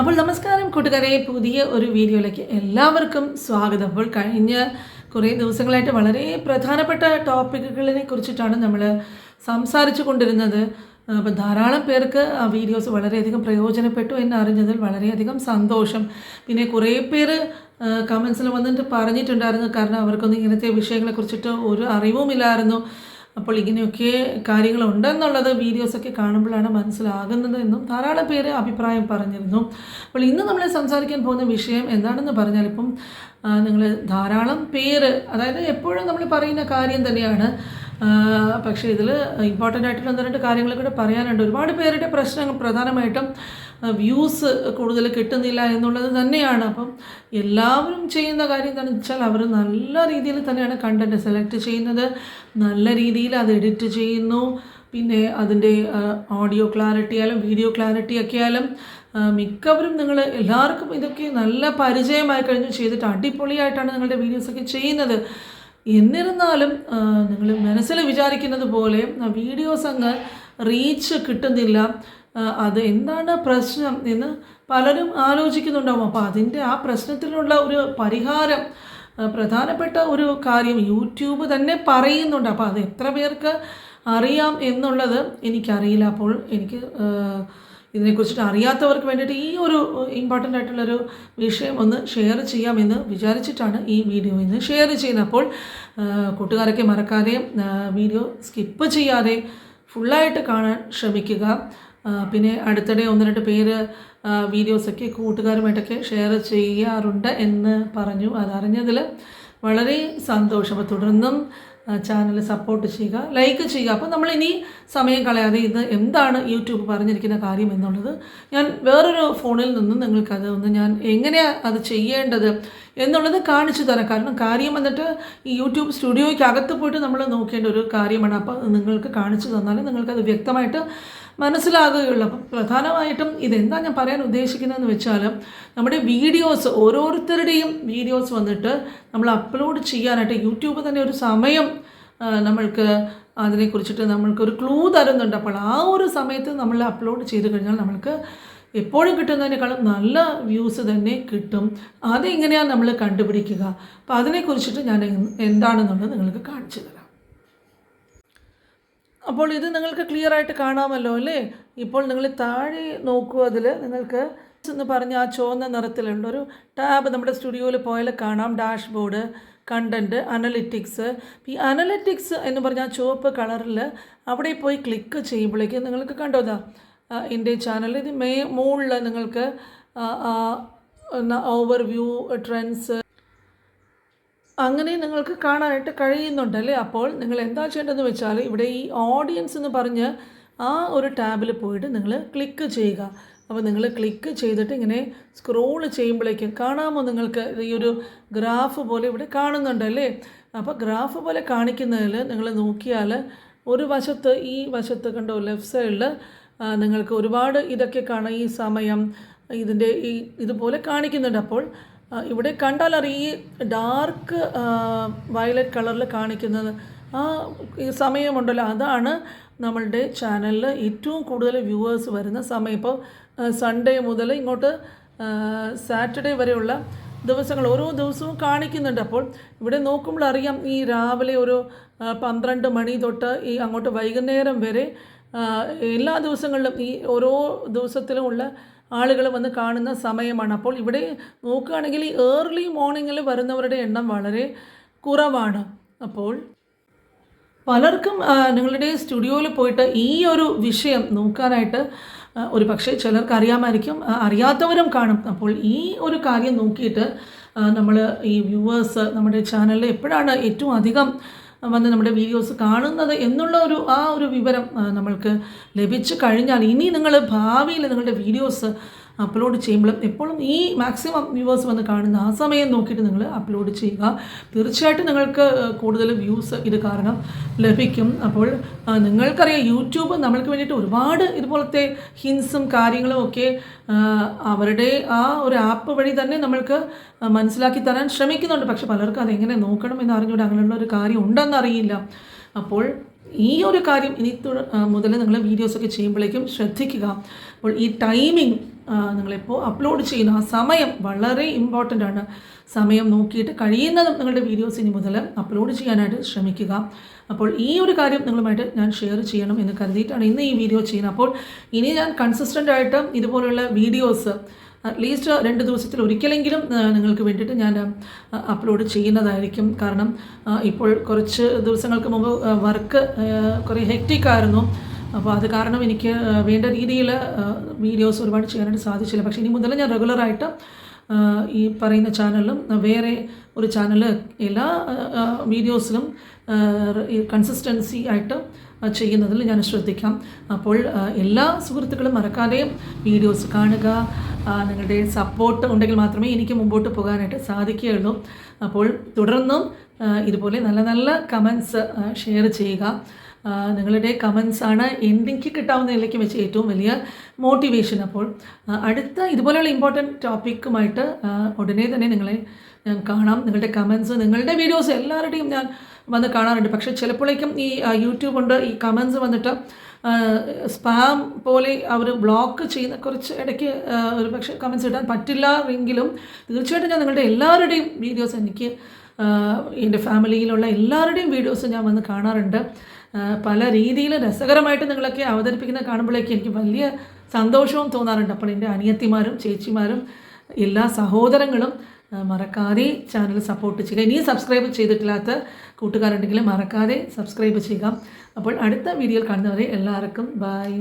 അപ്പോൾ നമസ്കാരം കൂട്ടുകാരെ, പുതിയ ഒരു വീഡിയോയിലേക്ക് എല്ലാവർക്കും സ്വാഗതം. അപ്പോൾ കഴിഞ്ഞ കുറേ ദിവസങ്ങളായിട്ട് വളരെ പ്രധാനപ്പെട്ട ടോപ്പിക്കുകളെ കുറിച്ചിട്ടാണ് നമ്മൾ സംസാരിച്ചു കൊണ്ടിരുന്നത്. അപ്പോൾ ധാരാളം പേർക്ക് ആ വീഡിയോസ് വളരെയധികം പ്രയോജനപ്പെട്ടു എന്നറിഞ്ഞതിൽ വളരെയധികം സന്തോഷം. പിന്നെ കുറേ പേര് കമൻസിൽ വന്നിട്ട് പറഞ്ഞിട്ടുണ്ടായിരുന്നു, കാരണം അവർക്കൊന്നും ഇങ്ങനത്തെ വിഷയങ്ങളെക്കുറിച്ചിട്ട് ഒരു അറിവുമില്ലായിരുന്നു. അപ്പോൾ ഇങ്ങനെയൊക്കെ കാര്യങ്ങളുണ്ടെന്നുള്ളത് വീഡിയോസൊക്കെ കാണുമ്പോഴാണ് മനസ്സിലാകുന്നത് എന്നും ധാരാളം പേര് അഭിപ്രായം പറഞ്ഞിരുന്നു. അപ്പോൾ ഇന്ന് നമ്മൾ സംസാരിക്കാൻ പോകുന്ന വിഷയം എന്താണെന്ന് പറഞ്ഞാൽ, ഇപ്പം നിങ്ങൾ ധാരാളം പേര്, അതായത് എപ്പോഴും നമ്മൾ പറയുന്ന കാര്യം തന്നെയാണ്, പക്ഷേ ഇതിൽ ഇമ്പോർട്ടൻ്റ് ആയിട്ടുള്ള ഒന്ന് രണ്ട് കാര്യങ്ങൾ കൂടെ പറയാനുണ്ട്. ഒരുപാട് പേരുടെ പ്രശ്നങ്ങൾ പ്രധാനമായിട്ടും വ്യൂസ് കൂടുതൽ കിട്ടുന്നില്ല എന്നുള്ളത് തന്നെയാണ്. അപ്പം എല്ലാവരും ചെയ്യുന്ന കാര്യം എന്താണെന്ന് വെച്ചാൽ, അവർ നല്ല രീതിയിൽ തന്നെയാണ് കണ്ടൻറ്റ് സെലക്ട് ചെയ്യുന്നത്, നല്ല രീതിയിൽ അത് എഡിറ്റ് ചെയ്യുന്നു. പിന്നെ അതിൻ്റെ ഓഡിയോ ക്ലാരിറ്റി ആയാലും വീഡിയോ ക്ലാരിറ്റി ഒക്കെ ആയാലും മിക്കവരും എല്ലാവർക്കും ഇതൊക്കെ നല്ല പരിചയമായി കഴിഞ്ഞു, ചെയ്തിട്ട് അടിപൊളിയായിട്ടാണ് നിങ്ങളുടെ വീഡിയോസൊക്കെ ചെയ്യുന്നത്. എന്നിരുന്നാലും നിങ്ങൾ മനസ്സിൽ വിചാരിക്കുന്നത് പോലെ വീഡിയോസ് അങ്ങ് റീച്ച് കിട്ടുന്നില്ല. അത് എന്താണ് പ്രശ്നം എന്ന് പലരും ആലോചിക്കുന്നുണ്ടാവും. അപ്പോൾ ആ പ്രശ്നത്തിനുള്ള ഒരു പരിഹാരം, പ്രധാനപ്പെട്ട ഒരു കാര്യം യൂട്യൂബ് തന്നെ പറയുന്നുണ്ട്. അപ്പോൾ അത് എത്ര പേർക്ക് അറിയാം എന്നുള്ളത് എനിക്കറിയില്ല. അപ്പോൾ എനിക്ക് ഇതിനെക്കുറിച്ചിട്ട് അറിയാത്തവർക്ക് വേണ്ടിയിട്ട് ഈ ഒരു ഇമ്പോർട്ടൻ്റ് ആയിട്ടുള്ളൊരു വിഷയം ഒന്ന് ഷെയർ ചെയ്യാമെന്ന് വിചാരിച്ചിട്ടാണ് ഈ വീഡിയോ ഇന്ന് ഷെയർ ചെയ്യുന്നത്. അപ്പോൾ കൂട്ടുകാരൊക്കെ മറക്കാതെ വീഡിയോ സ്കിപ്പ് ചെയ്യാതെ ഫുള്ളായിട്ട് കാണാൻ ശ്രമിക്കുക. പിന്നെ അടുത്തിടെ ഒന്ന് രണ്ട് പേര് വീഡിയോസൊക്കെ കൂട്ടുകാരുമായിട്ടൊക്കെ ഷെയർ ചെയ്യാറുണ്ട് എന്ന് പറഞ്ഞു. അതറിഞ്ഞതിൽ വളരെ സന്തോഷം. അപ്പോൾ തുടർന്നും ചാനൽ സപ്പോർട്ട് ചെയ്യുക, ലൈക്ക് ചെയ്യുക. അപ്പോൾ നമ്മളിനി സമയം കളയാതെ ഇത് എന്താണ് യൂട്യൂബ് പറഞ്ഞിരിക്കുന്ന കാര്യം എന്നുള്ളത് ഞാൻ വേറൊരു ഫോണിൽ നിന്നും നിങ്ങൾക്കത് ഞാൻ എങ്ങനെയാണ് അത് ചെയ്യേണ്ടത് എന്നുള്ളത് കാണിച്ചു തരാം. കാരണം കാര്യം എന്നിട്ട് ഈ യൂട്യൂബ് സ്റ്റുഡിയോയ്ക്ക് അകത്ത് പോയിട്ട് നമ്മൾ നോക്കേണ്ട ഒരു കാര്യമാണ്. അപ്പോൾ നിങ്ങൾക്ക് കാണിച്ചു തന്നാലും നിങ്ങൾക്കത് വ്യക്തമായിട്ട് മനസ്സിലാകുകയുള്ളൂ. അപ്പം പ്രധാനമായിട്ടും ഇതെന്താ ഞാൻ പറയാൻ ഉദ്ദേശിക്കുന്നതെന്ന് വെച്ചാൽ, നമ്മുടെ വീഡിയോസ്, ഓരോരുത്തരുടെയും വീഡിയോസ് വന്നിട്ട് നമ്മൾ അപ്ലോഡ് ചെയ്യാനായിട്ട് യൂട്യൂബ് തന്നെ ഒരു സമയം നമ്മൾക്ക് അതിനെക്കുറിച്ചിട്ട് നമ്മൾക്കൊരു ക്ലൂ തരുന്നുണ്ട്. അപ്പോൾ ആ ഒരു സമയത്ത് നമ്മൾ അപ്ലോഡ് ചെയ്ത് കഴിഞ്ഞാൽ നമ്മൾക്ക് എപ്പോഴും കിട്ടുന്നതിനേക്കാളും നല്ല വ്യൂസ് തന്നെ കിട്ടും. അതെങ്ങനെയാണ് നമ്മൾ കണ്ടുപിടിക്കുക? അപ്പോൾ അതിനെക്കുറിച്ചിട്ട് ഞാൻ എന്താണെന്നുള്ളത് നിങ്ങൾക്ക് കാണിച്ചു തരാം. അപ്പോൾ ഇത് നിങ്ങൾക്ക് ക്ലിയർ ആയിട്ട് കാണാമല്ലോ അല്ലേ? ഇപ്പോൾ നിങ്ങൾ താഴെ നോക്കൂ, അതിൽ നിങ്ങൾക്ക് എന്ന് പറഞ്ഞ ആ ചുവന്ന നിറത്തിലുള്ളൊരു ടാബ് നമ്മുടെ സ്റ്റുഡിയോയിൽ പോയാൽ കാണാം. Dashboard, content, analytics. ഈ അനലിറ്റിക്സ് എന്ന് പറഞ്ഞ ആ ചുവപ്പ് കളറിൽ അവിടെ പോയി ക്ലിക്ക് ചെയ്യുമ്പോഴേക്ക് നിങ്ങൾക്ക് കണ്ടോതാ എൻ്റെ ചാനൽ ഇത് മുകളിൽ നിങ്ങൾക്ക് ഓവർവ്യൂ, ട്രെൻഡ്സ് അങ്ങനെ നിങ്ങൾക്ക് കാണാനായിട്ട് കഴിയുന്നുണ്ടല്ലേ? അപ്പോൾ നിങ്ങൾ എന്താ ചെയ്യേണ്ടതെന്ന് വെച്ചാൽ, ഇവിടെ ഈ ഓഡിയൻസ് എന്ന് പറഞ്ഞ് ആ ഒരു ടാബിൽ പോയിട്ട് നിങ്ങൾ ക്ലിക്ക് ചെയ്യുക. അപ്പോൾ നിങ്ങൾ ക്ലിക്ക് ചെയ്തിട്ട് ഇങ്ങനെ സ്ക്രോൾ ചെയ്യുമ്പോഴേക്കും കാണാമോ, നിങ്ങൾക്ക് ഈ ഒരു ഗ്രാഫ് പോലെ ഇവിടെ കാണുന്നുണ്ടല്ലേ? അപ്പോൾ ഗ്രാഫ് പോലെ കാണിക്കുന്നതിൽ നിങ്ങൾ നോക്കിയാൽ ഒരു വശത്ത്, ഈ വശത്ത് കണ്ടോ ലെഫ്റ്റ് സൈഡിൽ നിങ്ങൾക്ക് ഒരുപാട് ഇതൊക്കെ കാണാം. ഈ സമയം ഇതിൻ്റെ ഇതുപോലെ കാണിക്കുന്നുണ്ട്. അപ്പോൾ ഇവിടെ കണ്ടാൽ ഈ ഡാർക്ക് വയലറ്റ് കളറിൽ കാണിക്കുന്നത് ഈ സമയമുണ്ടല്ലോ, അതാണ് നമ്മളുടെ ചാനലിൽ ഏറ്റവും കൂടുതൽ വ്യൂവേഴ്സ് വരുന്ന സമയം. ഇപ്പോൾ സൺഡേ മുതൽ ഇങ്ങോട്ട് സാറ്റർഡേ വരെയുള്ള ദിവസങ്ങൾ ഓരോ ദിവസവും കാണിക്കുന്നുണ്ട്. അപ്പോൾ ഇവിടെ നോക്കുമ്പോൾ അറിയാം, ഈ രാവിലെ ഒരു 12 മണി തൊട്ട് ഈ അങ്ങോട്ട് വൈകുന്നേരം വരെ എല്ലാ ദിവസങ്ങളിലും ഈ ഓരോ ദിവസത്തിലും ഉള്ള ആളുകൾ വന്ന് കാണുന്ന സമയമാണ്. അപ്പോൾ ഇവിടെ നോക്കുകയാണെങ്കിൽ ഈ ഏർലി മോർണിംഗിൽ വരുന്നവരുടെ എണ്ണം വളരെ കുറവാണ്. അപ്പോൾ പലർക്കും നിങ്ങളുടെ സ്റ്റുഡിയോയിൽ പോയിട്ട് ഈ ഒരു വിഷയം നോക്കാനായിട്ട് ഒരു പക്ഷേ ചിലർക്ക് അറിയാമായിരിക്കും, അറിയാത്തവരും കാണും. അപ്പോൾ ഈ ഒരു കാര്യം നോക്കിയിട്ട് നമ്മൾ ഈ വ്യൂവേഴ്സ് നമ്മുടെ ചാനലിൽ എപ്പോഴാണ് ഏറ്റവും അധികം വന്ന് നമ്മുടെ വീഡിയോസ് കാണുന്നത് എന്നുള്ള ആ ഒരു വിവരം നമ്മൾക്ക് ലഭിച്ചു കഴിഞ്ഞാൽ, ഇനി നിങ്ങൾ ഭാവിയിൽ നിങ്ങളുടെ വീഡിയോസ് അപ്ലോഡ് ചെയ്യുമ്പോഴും എപ്പോഴും ഈ മാക്സിമം വ്യൂവേഴ്സ് വന്ന് കാണുന്ന ആ സമയം നോക്കിയിട്ട് നിങ്ങൾ അപ്ലോഡ് ചെയ്യുക. തീർച്ചയായിട്ടും നിങ്ങൾക്ക് കൂടുതൽ വ്യൂസ് ഇത് കാരണം ലഭിക്കും. അപ്പോൾ നിങ്ങൾക്കറിയാം, യൂട്യൂബ് നമ്മൾക്ക് വേണ്ടിയിട്ട് ഒരുപാട് ഇതുപോലത്തെ ഹിൻസും കാര്യങ്ങളും ഒക്കെ അവരുടെ ആ ഒരു ആപ്പ് വഴി തന്നെ നമ്മൾക്ക് മനസ്സിലാക്കി തരാൻ ശ്രമിക്കുന്നുണ്ട്. പക്ഷെ പലർക്കും അതെങ്ങനെ നോക്കണം എന്ന് അറിഞ്ഞുകൊണ്ട് അങ്ങനെയുള്ള ഒരു കാര്യം ഉണ്ടെന്നറിയില്ല. അപ്പോൾ ഈ ഒരു കാര്യം ഇനി മുതൽ നിങ്ങൾ വീഡിയോസൊക്കെ ചെയ്യുമ്പോഴേക്കും ശ്രദ്ധിക്കുക. അപ്പോൾ ഈ ടൈമിംഗ് നിങ്ങളിപ്പോൾ അപ്ലോഡ് ചെയ്യുന്ന ആ സമയം വളരെ ഇമ്പോർട്ടൻ്റ് ആണ്. സമയം നോക്കിയിട്ട് കഴിയുന്നതും നിങ്ങളുടെ വീഡിയോസ് ഇനി മുതൽ അപ്ലോഡ് ചെയ്യാനായിട്ട് ശ്രമിക്കുക. അപ്പോൾ ഈ ഒരു കാര്യം നിങ്ങളുമായിട്ട് ഞാൻ ഷെയർ ചെയ്യണം എന്ന് കരുതിയിട്ടാണ് ഇന്ന് ഈ വീഡിയോ ചെയ്യുന്നത്. അപ്പോൾ ഇനി ഞാൻ കൺസിസ്റ്റൻ്റ് ആയിട്ട് ഇതുപോലുള്ള വീഡിയോസ് അറ്റ്ലീസ്റ്റ് 2 ദിവസത്തിൽ ഒരിക്കലെങ്കിലും നിങ്ങൾക്ക് വേണ്ടിയിട്ട് ഞാൻ അപ്ലോഡ് ചെയ്യുന്നതായിരിക്കും. കാരണം ഇപ്പോൾ കുറച്ച് ദിവസങ്ങൾക്ക് മുമ്പ് വർക്ക് കുറേ ഹെക്റ്റിക്കായിരുന്നു. അപ്പോൾ അത് കാരണം എനിക്ക് വേണ്ട രീതിയിൽ വീഡിയോസ് ഒരുപാട് ചെയ്യാനായിട്ട് സാധിച്ചില്ല. പക്ഷേ ഇനി മുതൽ ഞാൻ റെഗുലറായിട്ട് ഈ പറയുന്ന ചാനലിലും വേറെ ഒരു ചാനൽ എല്ലാ വീഡിയോസിലും കൺസിസ്റ്റൻസി ആയിട്ട് ചെയ്യുന്നതിൽ ഞാൻ ശ്രദ്ധിക്കാം. അപ്പോൾ എല്ലാ സുഹൃത്തുക്കളും മറക്കാതെയും വീഡിയോസ് കാണുക. നിങ്ങളുടെ സപ്പോർട്ട് ഉണ്ടെങ്കിൽ മാത്രമേ എനിക്ക് മുമ്പോട്ട് പോകാനായിട്ട് സാധിക്കുകയുള്ളൂ. അപ്പോൾ തുടർന്നും ഇതുപോലെ നല്ല നല്ല കമൻസ് ഷെയർ ചെയ്യുക. നിങ്ങളുടെ കമൻസാണ് എനിക്ക് കിട്ടാവുന്നതിലേക്ക് വെച്ച് ഏറ്റവും വലിയ മോട്ടിവേഷൻ. അപ്പോൾ അടുത്ത ഇതുപോലെയുള്ള ഇമ്പോർട്ടൻറ്റ് ടോപ്പിക്കുമായിട്ട് ഉടനെ തന്നെ നിങ്ങളെ ഞാൻ കാണാം. നിങ്ങളുടെ കമൻസ്, നിങ്ങളുടെ വീഡിയോസ് എല്ലാവരുടെയും ഞാൻ വന്ന് കാണാറുണ്ട്. പക്ഷേ ചിലപ്പോഴേക്കും ഈ യൂട്യൂബ് കൊണ്ട് ഈ കമൻസ് വന്നിട്ട് സ്പാം പോലെ അവർ ബ്ലോക്ക് ചെയ്യുന്ന കുറച്ച് ഇടയ്ക്ക് ഒരു പക്ഷേ കമൻസ് ഇടാൻ പറ്റില്ല എങ്കിലും തീർച്ചയായിട്ടും ഞാൻ നിങ്ങളുടെ എല്ലാവരുടെയും വീഡിയോസ് എനിക്ക് എൻ്റെ ഫാമിലിയിലുള്ള എല്ലാവരുടെയും വീഡിയോസ് ഞാൻ വന്ന് കാണാറുണ്ട്. പല രീതിയിൽ രസകരമായിട്ട് നിങ്ങളൊക്കെ അവതരിപ്പിക്കുന്ന കാണുമ്പോഴേക്ക് എനിക്ക് വലിയ സന്തോഷവും തോന്നാറുണ്ട്. അപ്പോൾ എൻ്റെ അനിയത്തിമാരും ചേച്ചിമാരും എല്ലാ സഹോദരങ്ങളും മറക്കാതെ ചാനൽ സപ്പോർട്ട് ചെയ്യുക. ഇനിയും സബ്സ്ക്രൈബ് ചെയ്തിട്ടില്ലാത്ത കൂട്ടുകാരുണ്ടെങ്കിൽ മറക്കാതെ സബ്സ്ക്രൈബ് ചെയ്യുക. അപ്പോൾ അടുത്ത വീഡിയോയിൽ കാണുന്നവരെ എല്ലാവർക്കും ബൈ.